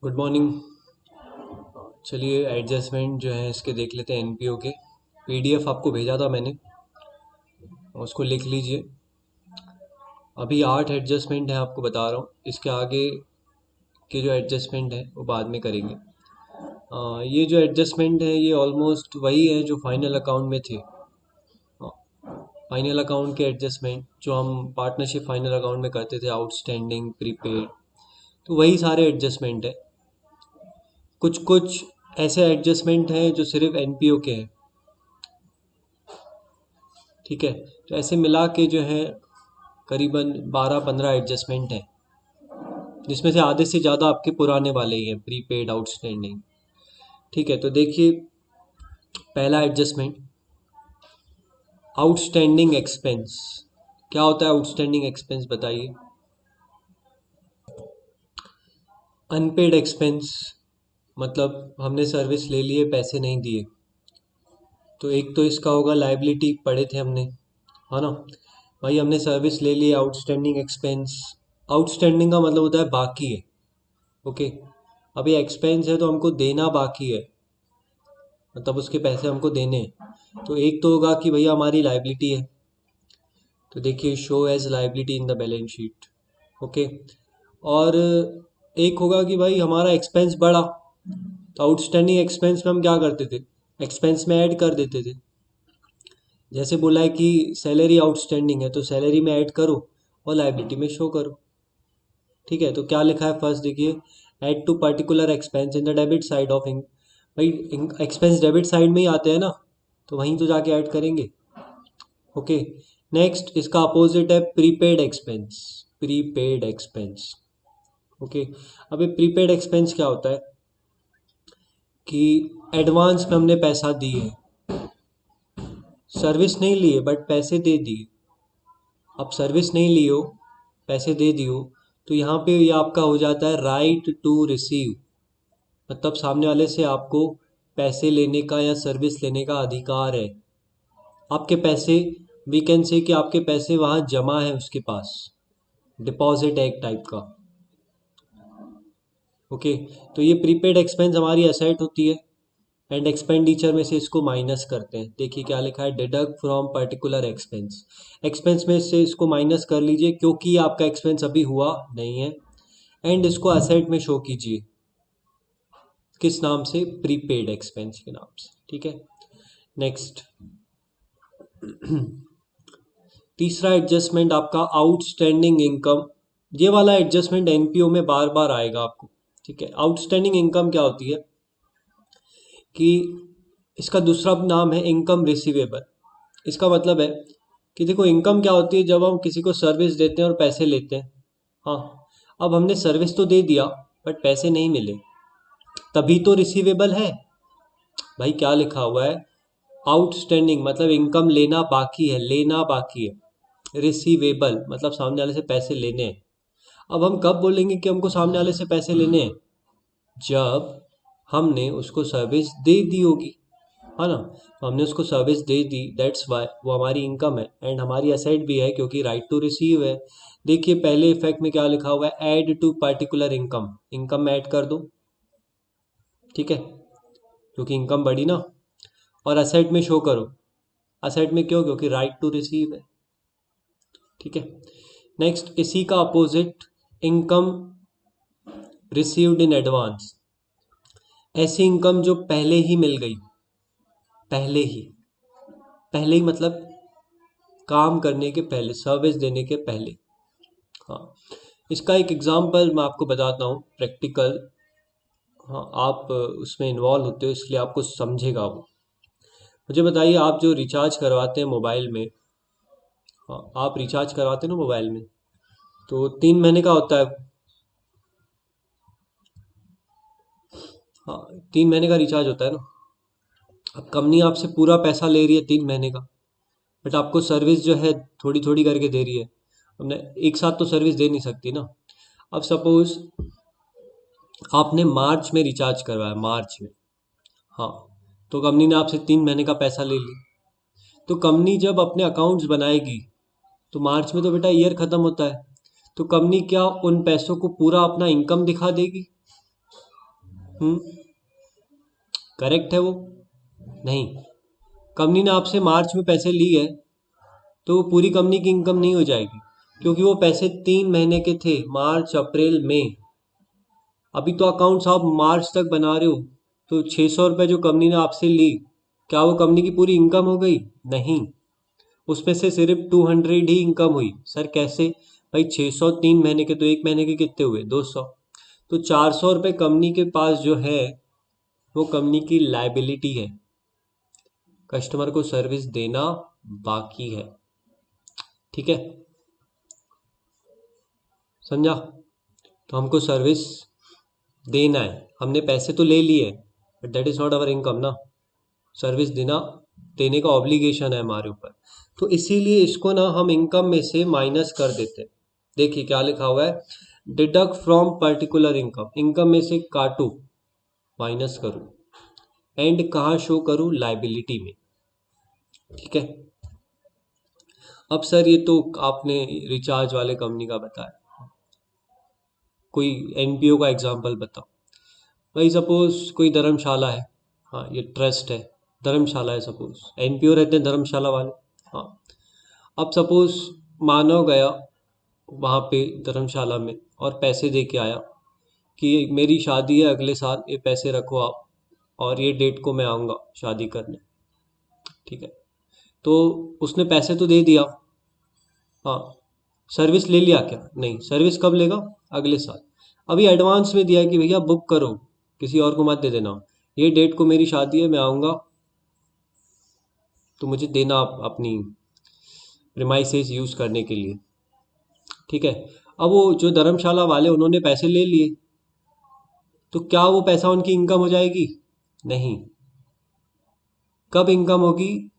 Good morning. चलिए adjustment जो है इसके देख लेते हैं एनपीओ के। पीडीएफ आपको भेजा था मैंने, उसको लिख लीजिए। अभी 8 एडजस्टमेंट है आपको बता रहा हूँ, इसके आगे के जो एडजस्टमेंट है वो बाद में करेंगे। ये जो एडजस्टमेंट है ये ऑलमोस्ट वही है जो फाइनल अकाउंट में थे। फाइनल अकाउंट के एडजस्टमेंट जो हम पार्टनरशिप फाइनल अकाउंट में करते थे, आउटस्टैंडिंग, प्रीपेड, तो वही सारे एडजस्टमेंट है। कुछ कुछ ऐसे एडजस्टमेंट हैं जो सिर्फ एनपीओ के हैं, ठीक है। तो ऐसे मिला के जो है करीबन 12-15 एडजस्टमेंट हैं, जिसमें से आधे से ज़्यादा आपके पुराने वाले ही हैं, प्रीपेड, आउटस्टैंडिंग। ठीक है, तो देखिए पहला एडजस्टमेंट, आउटस्टैंडिंग एक्सपेंस। क्या होता है आउटस्टैंडिंग एक्सपेंस, बताइए। अनपेड एक्सपेंस मतलब हमने सर्विस ले लिए, पैसे नहीं दिए। तो एक तो इसका होगा लाइबिलिटी, पढ़े थे हमने, है ना। भाई हमने सर्विस ले ली, आउटस्टैंडिंग एक्सपेंस। आउटस्टैंडिंग का मतलब होता है बाकी है, ओके। अब ये एक्सपेंस है तो हमको देना बाकी है, मतलब उसके पैसे हमको देने हैं। तो एक तो होगा कि भैया हमारी लाइबिलिटी है, तो देखिए show as liability in the balance sheet, okay. और एक होगा कि भाई हमारा एक्सपेंस बढ़ा, तो आउटस्टैंडिंग एक्सपेंस में हम क्या करते थे, एक्सपेंस में ऐड कर देते थे। जैसे बोला है कि सैलरी आउटस्टैंडिंग है तो सैलरी में ऐड करो और लाइबिलिटी में शो करो, ठीक है। तो क्या लिखा है फर्स्ट, देखिए, add to particular expense in the debit side of inc. भाई एक्सपेंस डेबिट साइड में ही आते हैं ना, तो वहीं तो जाके ऐड करेंगे, ओके। नेक्स्ट इसका अपोजिट है prepaid expense. Prepaid expense, okay. अब ये प्रीपेड एक्सपेंस क्या होता है कि एडवांस में हमने पैसा दिए, सर्विस नहीं लिए बट पैसे दे दिए। अब सर्विस नहीं लियो, पैसे दे दियो, तो यहाँ पे ये आपका हो जाता है राइट टू रिसीव। मतलब सामने वाले से आपको पैसे लेने का या सर्विस लेने का अधिकार है। आपके पैसे, वी कैन से कि आपके पैसे वहाँ जमा है उसके पास, डिपॉजिट है एक टाइप का, ओके। तो ये प्रीपेड एक्सपेंस हमारी असेट होती है, एंड एक्सपेंडिचर में से इसको माइनस करते हैं। देखिए क्या लिखा है, deduct from particular expense. Expense में से इसको माइनस कर लीजिए क्योंकि आपका एक्सपेंस अभी हुआ नहीं है, एंड इसको असेट में शो कीजिए, किस नाम से, प्रीपेड एक्सपेंस के नाम से, ठीक है। नेक्स्ट तीसरा एडजस्टमेंट आपका आउटस्टैंडिंग इनकम। ये वाला एडजस्टमेंट एनपीओ में बार बार आएगा आपको, ठीक है। आउटस्टैंडिंग इनकम क्या होती है कि इसका दूसरा नाम है इनकम रिसीवेबल। इसका मतलब है कि देखो इनकम क्या होती है, जब हम किसी को सर्विस देते हैं और पैसे लेते हैं, हाँ। अब हमने सर्विस तो दे दिया बट पैसे नहीं मिले, तभी तो रिसीवेबल है। भाई क्या लिखा हुआ है, आउटस्टैंडिंग मतलब इनकम लेना बाकी है, लेना बाकी है। रिसीवेबल मतलब सामने वाले से पैसे लेने हैं। अब हम कब बोलेंगे कि हमको सामने वाले से पैसे लेने हैं, जब हमने उसको सर्विस दे दी होगी, है ना। तो हमने उसको service they the, that's why वो हमारी इनकम है एंड हमारी एसेट भी है क्योंकि राइट टू रिसीव है। देखिए पहले इफेक्ट में क्या लिखा हुआ है, add to particular income, income में ऐड कर दो, ठीक है, क्योंकि इनकम बढ़ी ना। और असेट में शो करो, असेट में क्यों, क्योंकि राइट टू रिसीव है, ठीक है। नेक्स्ट इसी का opposite, income received in advance. ऐसी इनकम जो पहले ही मिल गई, पहले ही, पहले ही मतलब काम करने के पहले, सर्विस देने के पहले, हाँ। इसका एक एग्जांपल मैं आपको बताता हूँ, प्रैक्टिकल, हाँ। आप उसमें इन्वॉल्व होते हो इसलिए आपको समझेगा वो। मुझे बताइए, आप जो रिचार्ज करवाते हैं मोबाइल में, हाँ, आप रिचार्ज करवाते हैं ना मोबाइल में, तो 3 महीने का होता है, हाँ। 3 महीने का रिचार्ज होता है ना। अब कंपनी आपसे पूरा पैसा ले रही है 3 महीने का, बट आपको सर्विस जो है थोड़ी थोड़ी करके दे रही है। हमने एक साथ तो सर्विस दे नहीं सकती ना। अब सपोज आपने मार्च में रिचार्ज करवाया, मार्च में, हाँ। तो कंपनी ने आपसे 3 महीने का पैसा ले ली, तो कंपनी जब अपने अकाउंट्स बनाएगी, तो मार्च में तो बेटा ईयर खत्म होता है, तो कंपनी क्या उन पैसों को पूरा अपना इनकम दिखा देगी, करेक्ट है वो? नहीं। कंपनी ने आपसे मार्च में पैसे लिए तो वो पूरी कंपनी की इनकम नहीं हो जाएगी, क्योंकि वो पैसे 3 महीने के थे, मार्च अप्रैल मई। अभी तो अकाउंट्स आप मार्च तक बना रहे हो, तो 600 रुपये जो कंपनी ने आपसे ली, क्या वो कंपनी की पूरी इनकम हो गई? नहीं। उसमें से सिर्फ 200 ही इनकम हुई। सर कैसे? भाई 600 3 महीने के, तो 1 महीने के कितने हुए? 200। तो 400 रुपये कंपनी के पास जो है वो कंपनी की लाइबिलिटी है, कस्टमर को सर्विस देना बाकी है। ठीक है, समझा? तो हमको सर्विस देना है, हमने पैसे तो ले लिए but that is not our income ना। सर्विस देने का ऑब्लिगेशन है हमारे ऊपर। तो इसीलिए इसको ना हम इनकम में से माइनस कर देते हैं। देखिए क्या लिखा हुआ है, deduct from particular income, income में से काटो, माइनस करो, एंड कहाँ शो करूँ? लाइबिलिटी में। ठीक है। अब सर ये तो आपने रिचार्ज वाले कंपनी का बताया, कोई एनपीओ का एग्जांपल बताओ। भाई सपोज कोई धर्मशाला है, हाँ ये ट्रस्ट है, धर्मशाला है, सपोज एनपीओ रहते हैं धर्मशाला वाले। हाँ, अब सपोज मानव गया वहाँ पे धर्मशाला में और पैसे दे के आया कि मेरी शादी है अगले साल, ये पैसे रखो आप, और ये डेट को मैं आऊँगा शादी करने। ठीक है, तो उसने पैसे तो दे दिया, हाँ, सर्विस ले लिया क्या? नहीं। सर्विस कब लेगा? अगले साल। अभी एडवांस में दिया है कि भैया बुक करो, किसी और को मत दे देना, ये डेट को मेरी शादी है, मैं आऊँगा तो मुझे देना आप अपनी प्रीमाइसेस यूज़ करने के लिए। ठीक है। अब वो जो धर्मशाला वाले उन्होंने पैसे ले लिए, तो क्या वो पैसा उनकी इनकम हो जाएगी? नहीं। कब इनकम होगी?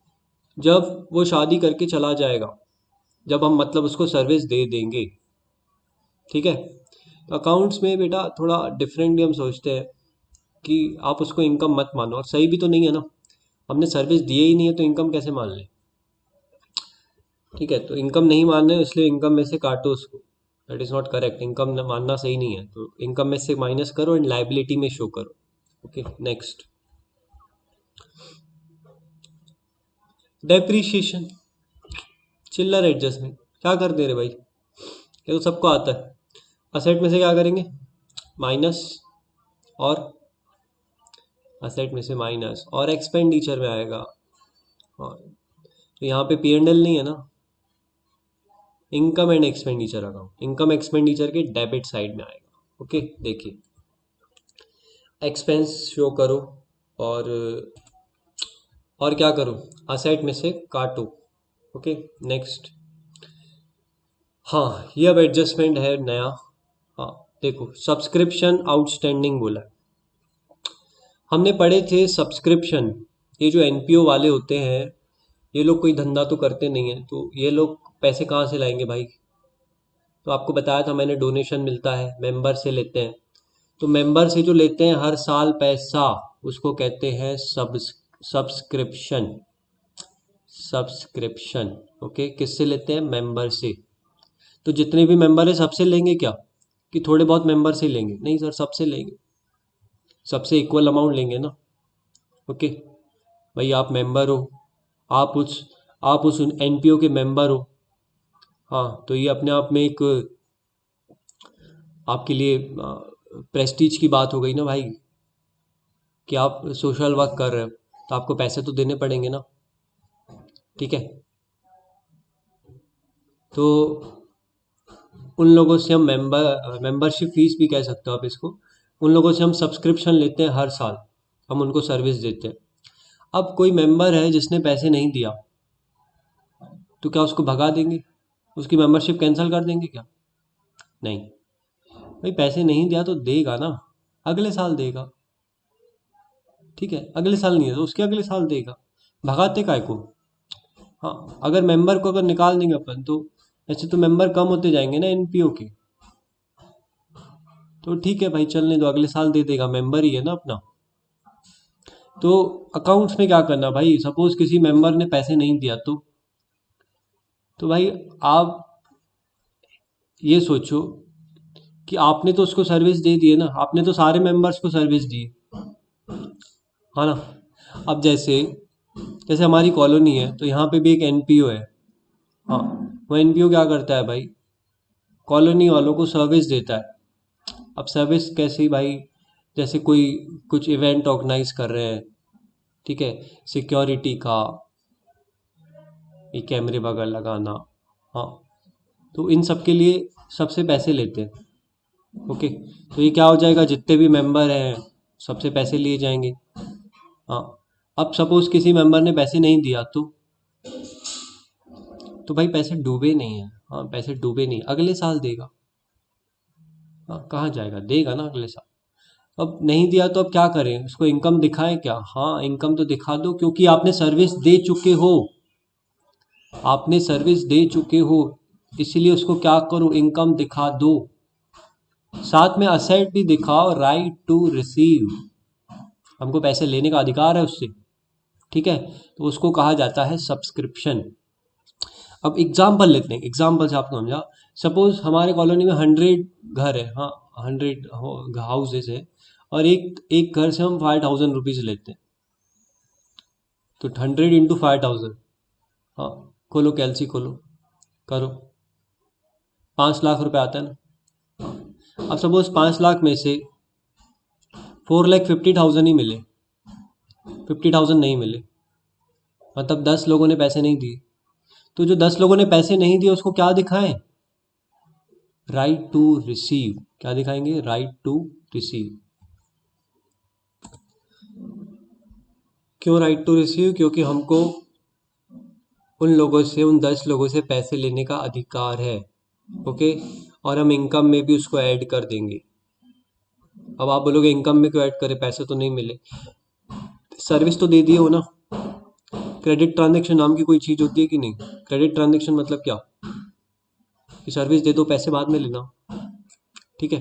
जब वो शादी करके चला जाएगा, जब हम मतलब उसको सर्विस दे देंगे। ठीक है। तो अकाउंट्स में बेटा थोड़ा डिफरेंटली हम सोचते हैं कि आप उसको इनकम मत मानो, और सही भी तो नहीं है ना, हमने सर्विस दिए ही नहीं है तो इनकम कैसे मान लें? ठीक है, तो इनकम नहीं मान रहे इसलिए इनकम में से काटो उसको, that is not correct, income मानना सही नहीं है, तो इनकम में से माइनस करो एंड लाइबिलिटी में शो करो। ओके, नेक्स्ट, डेप्रीशिएशन, चिल्लर एडजस्टमेंट। क्या कर दे रहे भाई, ये तो सबको आता है। असेट में से क्या करेंगे? माइनस, और असेट में से माइनस और एक्सपेंडिचर में आएगा। और तो यहाँ पे पी एंड एल नहीं है ना, income and expenditure account, income expenditure के डेबिट साइड में आएगा। ओके, देखिए एक्सपेंस शो करो, और और क्या करो? असेट में से काटो। Okay, next. हाँ, ये अब एडजस्टमेंट है नया। हाँ, देखो सब्सक्रिप्शन आउटस्टैंडिंग बोला है। हमने पढ़े थे सब्सक्रिप्शन, ये जो एनपीओ वाले होते हैं, ये लोग कोई धंधा तो करते नहीं है, तो ये लोग पैसे कहाँ से लाएंगे भाई? तो आपको बताया था मैंने, डोनेशन मिलता है, मेंबर से लेते हैं। तो मेंबर से जो लेते हैं हर साल पैसा, उसको कहते हैं सब्सक्रिप्शन। सब्सक्रिप्शन, ओके, किससे लेते हैं? मेंबर से। तो जितने भी मेंबर है सबसे लेंगे क्या, कि थोड़े बहुत मेंबर से लेंगे? नहीं सर, सबसे लेंगे, सबसे इक्वल अमाउंट लेंगे ना। ओके, भाई आप मेंबर हो, आप उस आप उस एनपीओ के मेंबर हो, हाँ, तो ये अपने आप में एक आपके लिए प्रेस्टीज की बात हो गई ना भाई, कि आप सोशल वर्क कर रहे हो, तो आपको पैसे तो देने पड़ेंगे ना। ठीक है, तो उन लोगों से हम मेंबरशिप फीस भी कह सकते हो आप इसको, उन लोगों से हम सब्सक्रिप्शन लेते हैं हर साल, हम उनको सर्विस देते हैं। अब कोई मेंबर है जिसने पैसे नहीं दिया, तो क्या उसको भगा देंगे? उसकी मेंबरशिप कैंसिल कर देंगे क्या? नहीं। भाई पैसे नहीं दिया तो देगा ना, अगले साल देगा। ठीक है, अगले साल नहीं है तो उसके अगले साल देगा, भगाते काय को? हाँ, अगर मेंबर को अगर निकाल देंगे अपन, तो ऐसे तो मेंबर कम होते जाएंगे ना एनपीओ के, तो ठीक है भाई चलने दो, अगले साल दे देगा, मेंबर ही है ना अपना। तो अकाउंट्स में क्या करना भाई, सपोज किसी मेंबर ने पैसे नहीं दिया, तो भाई आप ये सोचो कि आपने तो उसको सर्विस दे दी है ना, आपने तो सारे मेंबर्स को सर्विस दी है ना। अब जैसे जैसे हमारी कॉलोनी है तो यहाँ पे भी एक एनपीओ है। हाँ, वो एनपीओ क्या करता है भाई, कॉलोनी वालों को सर्विस देता है। अब सर्विस कैसी भाई, जैसे कोई कुछ इवेंट ऑर्गेनाइज कर रहे हैं, ठीक है, सिक्योरिटी का, ये कैमरे वगैरह लगाना, हाँ, तो इन सब के लिए सबसे पैसे लेते हैं। ओके, तो ये क्या हो जाएगा, जितने भी मेंबर हैं सबसे पैसे लिए जाएंगे। हाँ, अब सपोज किसी मेंबर ने पैसे नहीं दिया तो भाई पैसे डूबे नहीं हैं। हाँ, पैसे डूबे नहीं, अगले साल देगा। हाँ, कहाँ जाएगा, देगा ना अगले साल। अब नहीं दिया तो अब क्या करें, उसको इनकम दिखाएं क्या? हाँ, इनकम तो दिखा दो, क्योंकि आपने सर्विस दे चुके हो, आपने सर्विस दे चुके हो, इसीलिए उसको क्या करो, इनकम दिखा दो। साथ में असेट भी दिखाओ, राइट टू रिसीव, हमको पैसे लेने का अधिकार है उससे, ठीक है। तो उसको कहा जाता है सब्सक्रिप्शन। अब एग्जाम्पल लेते हैं, एग्जाम्पल से आपको समझा। सपोज हमारे कॉलोनी में 100 घर है, हाँ, 100 हाउसेज है, और एक एक घर से हम 5000 रुपीज लेते हैं, तो 100 × 5000, हाँ, खोलो कैलसी खोलो, करो, 5 लाख रुपए आता है ना। अब सपोज 5 लाख में से 4,50,000 ही मिले, 50,000 नहीं मिले, मतलब 10 लोगों ने पैसे नहीं दिए। तो जो 10 लोगों ने पैसे नहीं दिए उसको क्या दिखाएं, राइट टू रिसीव। क्या दिखाएंगे, राइट टू रिसीव। क्यों राइट टू रिसीव, क्योंकि हमको उन लोगों से, उन 10 लोगों से पैसे लेने का अधिकार है। ओके, और हम इनकम में भी उसको ऐड कर देंगे। अब आप बोलोगे इनकम में क्यों ऐड करें, पैसे तो नहीं मिले, सर्विस तो दे दिए हो ना। क्रेडिट ट्रांजेक्शन नाम की कोई चीज़ होती है कि नहीं? क्रेडिट ट्रांजेक्शन मतलब क्या, कि सर्विस दे दो, पैसे बाद में लेना, ठीक है।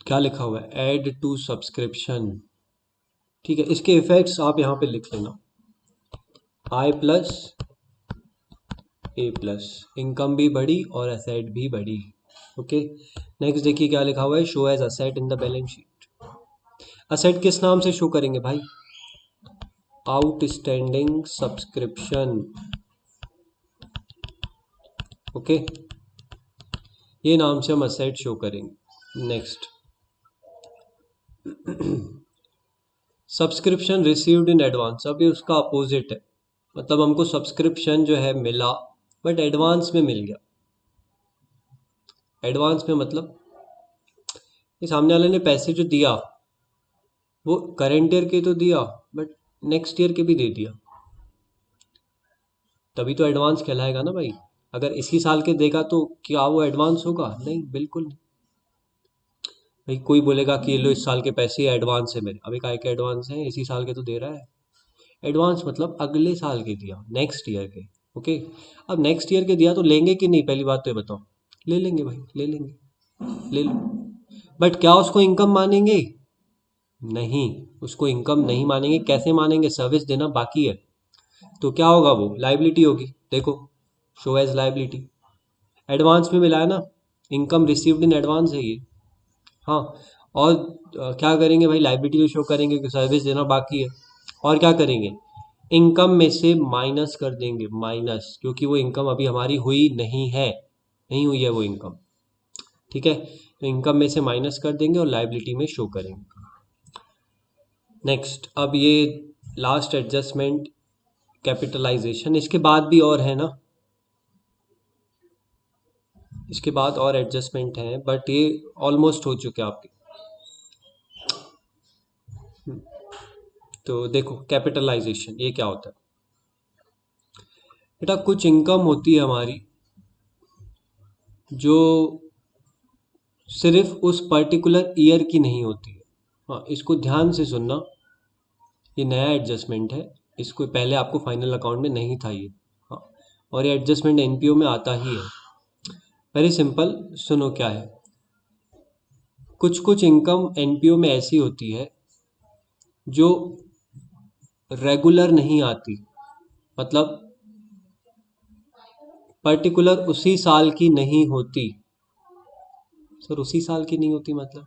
क्या लिखा हुआ है, ऐड टू सब्सक्रिप्शन, ठीक है। इसके इफेक्ट्स आप यहाँ पे लिख लेना, I+A+, इनकम भी बढ़ी और एसेट भी बढ़ी। ओके, नेक्स्ट देखिए क्या लिखा हुआ है, show as asset in the balance sheet. Asset किस नाम से शो करेंगे भाई, आउटस्टैंडिंग सब्सक्रिप्शन। ओके, ये नाम से हम असेट शो करेंगे। Next, subscription received in advance, अब ये उसका अपोजिट है, मतलब हमको सब्सक्रिप्शन जो है मिला बट एडवांस में मिल गया। एडवांस में मतलब ये सामने वाले ने पैसे जो दिया वो करेंट ईयर के तो दिया, बट नेक्स्ट ईयर के भी दे दिया, तभी तो एडवांस कहलाएगा ना भाई। अगर इसी साल के देगा तो क्या वो एडवांस होगा? नहीं, बिल्कुल नहीं। भाई कोई बोलेगा कि ये लो इस साल के पैसे एडवांस है मेरे, अभी काय के एडवांस है, इसी साल के तो दे रहा है। एडवांस मतलब अगले साल के दिया, नेक्स्ट ईयर के। ओके, अब नेक्स्ट ईयर के दिया तो लेंगे कि नहीं, पहली बात तो ये बताओ। ले लेंगे भाई, ले लेंगे, ले लो, बट क्या उसको इनकम मानेंगे? नहीं, उसको इनकम नहीं मानेंगे। कैसे मानेंगे, सर्विस देना बाकी है, तो क्या होगा, वो लाइबिलिटी होगी। देखो, शो एज लाइबिलिटी, एडवांस में मिला है ना, इनकम रिसीव्ड इन एडवांस है ये। हाँ, और क्या करेंगे भाई, लाइबिलिटी तो शो करेंगे कि सर्विस देना बाकी है, और क्या करेंगे, इनकम में से माइनस कर देंगे, माइनस, क्योंकि वो इनकम अभी हमारी हुई नहीं है, नहीं हुई है वो इनकम, ठीक है। तो इनकम में से माइनस कर देंगे और लाइबिलिटी में शो करेंगे। नेक्स्ट, अब ये लास्ट एडजस्टमेंट कैपिटलाइजेशन, इसके बाद भी और है ना, इसके बाद और एडजस्टमेंट हैं, बट ये ऑलमोस्ट हो चुके हैं आपके। तो देखो, कैपिटलाइजेशन ये क्या होता है बेटा, कुछ इनकम होती है हमारी जो सिर्फ उस पर्टिकुलर ईयर की नहीं होती है। हाँ, इसको ध्यान से सुनना, ये नया एडजस्टमेंट है, इसको पहले आपको फाइनल अकाउंट में नहीं था ये। हाँ, और ये एडजस्टमेंट एनपीओ में आता ही है। वेरी सिंपल, सुनो क्या है। कुछ कुछ इनकम एनपीओ में ऐसी होती है जो रेगुलर नहीं आती, मतलब पर्टिकुलर उसी साल की नहीं होती। सर उसी साल की नहीं होती मतलब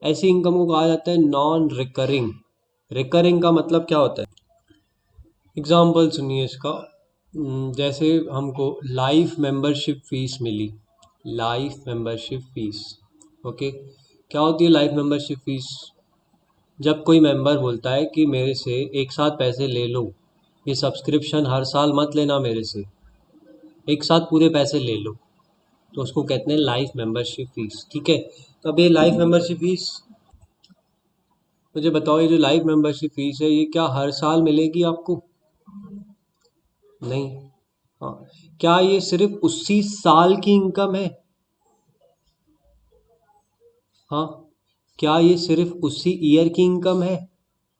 ऐसी इनकम को कहा जाता है नॉन रिकरिंग। रिकरिंग का मतलब क्या होता है? एग्जाम्पल सुनिए इसका। जैसे हमको लाइफ मेंबरशिप फीस मिली। Life membership fees, okay. क्या होती है लाइफ मेंबरशिप फीस? जब कोई मेंबर बोलता है कि मेरे से एक साथ पैसे ले लो, ये सब्सक्रिप्शन हर साल मत लेना मेरे से, एक साथ पूरे पैसे ले लो, तो उसको कहते हैं लाइफ मेंबरशिप फीस। ठीक है, तो अब ये लाइफ मेंबरशिप फीस, मुझे बताओ, ये जो लाइफ मेंबरशिप फीस है ये क्या हर साल मिलेगी आपको? नहीं। हाँ, क्या ये सिर्फ उसी साल की इनकम है? हाँ, क्या ये सिर्फ उसी ईयर की इनकम है?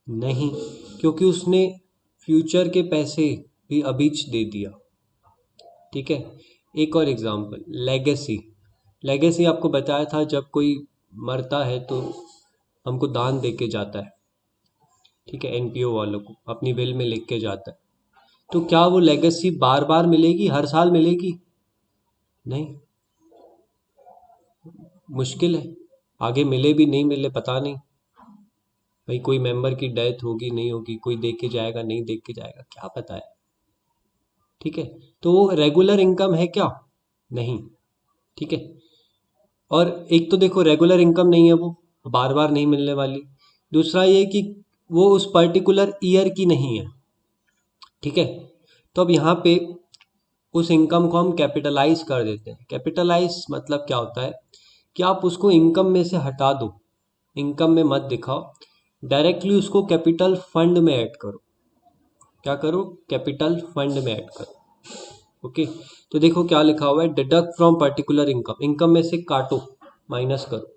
नहीं, क्योंकि उसने फ्यूचर के पैसे भी अभी दे दिया। ठीक है, एक और एग्जांपल, लेगेसी। लेगेसी आपको बताया था, जब कोई मरता है तो हमको दान दे के जाता है। ठीक है, एनपीओ वालों को अपनी विल में लिख के जाता है। तो क्या वो लेगेसी बार बार मिलेगी, हर साल मिलेगी? नहीं, मुश्किल है। आगे मिले भी नहीं मिले पता नहीं, भाई कोई मेंबर की डेथ होगी नहीं होगी, कोई देख के जाएगा नहीं देख के जाएगा, क्या पता है। ठीक है, तो वो रेगुलर इनकम है क्या? नहीं। ठीक है, और एक तो देखो रेगुलर इनकम नहीं है वो, बार बार नहीं मिलने वाली। दूसरा ये कि वो उस पर्टिकुलर ईयर की नहीं है। ठीक है, तो अब यहाँ पे उस इनकम को हम कैपिटलाइज कर देते हैं। कैपिटलाइज मतलब क्या होता है कि आप उसको इनकम में से हटा दो, इनकम में मत दिखाओ, डायरेक्टली उसको कैपिटल फंड में ऐड करो। क्या करो? कैपिटल फंड में ऐड करो। ओके, तो देखो क्या लिखा हुआ है, deduct from particular income, income में से काटो, माइनस करो।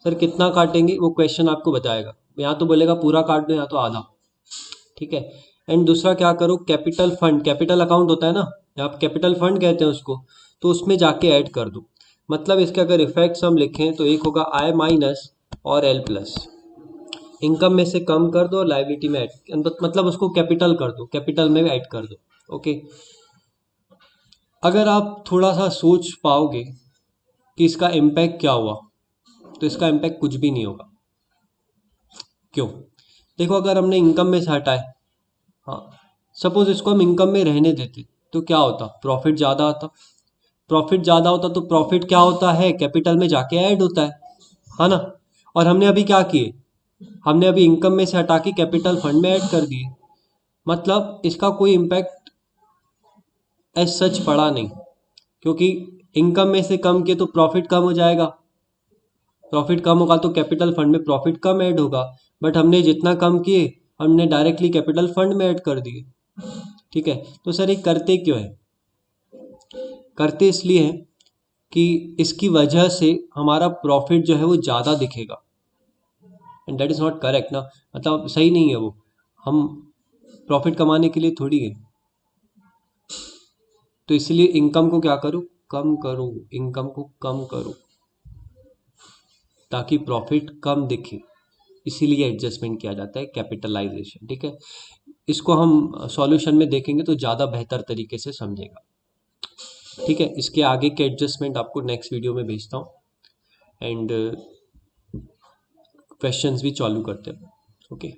सर कितना काटेंगे वो क्वेश्चन आपको बताएगा, या तो बोलेगा पूरा काट दो या तो आधा। ठीक है, एंड दूसरा क्या करो, कैपिटल फंड, कैपिटल अकाउंट होता है ना, आप कैपिटल फंड कहते हैं उसको, तो उसमें जाके ऐड कर दो। मतलब इसके अगर इफेक्ट्स हम लिखें तो एक होगा आई माइनस और एल प्लस। इनकम में से कम कर दो और लाइबिलिटी में ऐड, मतलब उसको कैपिटल कर दो, कैपिटल में ऐड कर दो। ओके, अगर आप थोड़ा सा सोच पाओगे कि इसका इम्पैक्ट क्या हुआ, तो इसका इम्पैक्ट कुछ भी नहीं होगा। क्यों? देखो अगर हमने इनकम में से हटाए, हाँ, सपोज इसको हम इनकम में रहने देते, तो क्या होता? प्रॉफिट ज़्यादा आता। प्रॉफिट ज़्यादा होता तो प्रॉफिट क्या होता है? कैपिटल में जाके ऐड होता है ना। और हमने अभी क्या किए, हमने अभी इनकम में से हटा के कैपिटल फंड में ऐड कर दिए, मतलब इसका कोई इम्पैक्ट एज सच पड़ा नहीं, क्योंकि इनकम में से कम किए तो प्रॉफिट कम हो जाएगा, प्रॉफिट कम होगा तो कैपिटल फंड में प्रॉफिट कम ऐड होगा। बट हमने जितना कम किए, हमने डायरेक्टली कैपिटल फंड में ऐड कर दिए। ठीक है, तो सर ये करते क्यों है? करते इसलिए है कि इसकी वजह से हमारा प्रॉफिट जो है वो ज़्यादा दिखेगा, and that is not correct ना, मतलब सही नहीं है वो। हम प्रॉफिट कमाने के लिए थोड़ी है, तो इसलिए इनकम को क्या करो, कम करो, इनकम को कम करो ताकि प्रॉफिट कम दिखे। इसीलिए एडजस्टमेंट किया जाता है, कैपिटलाइजेशन। ठीक है, इसको हम सॉल्यूशन में देखेंगे तो ज़्यादा बेहतर तरीके से समझेगा। ठीक है, इसके आगे के एडजस्टमेंट आपको नेक्स्ट वीडियो में भेजता हूँ, एंड क्वेश्चंस भी चालू करते हैं। ओके।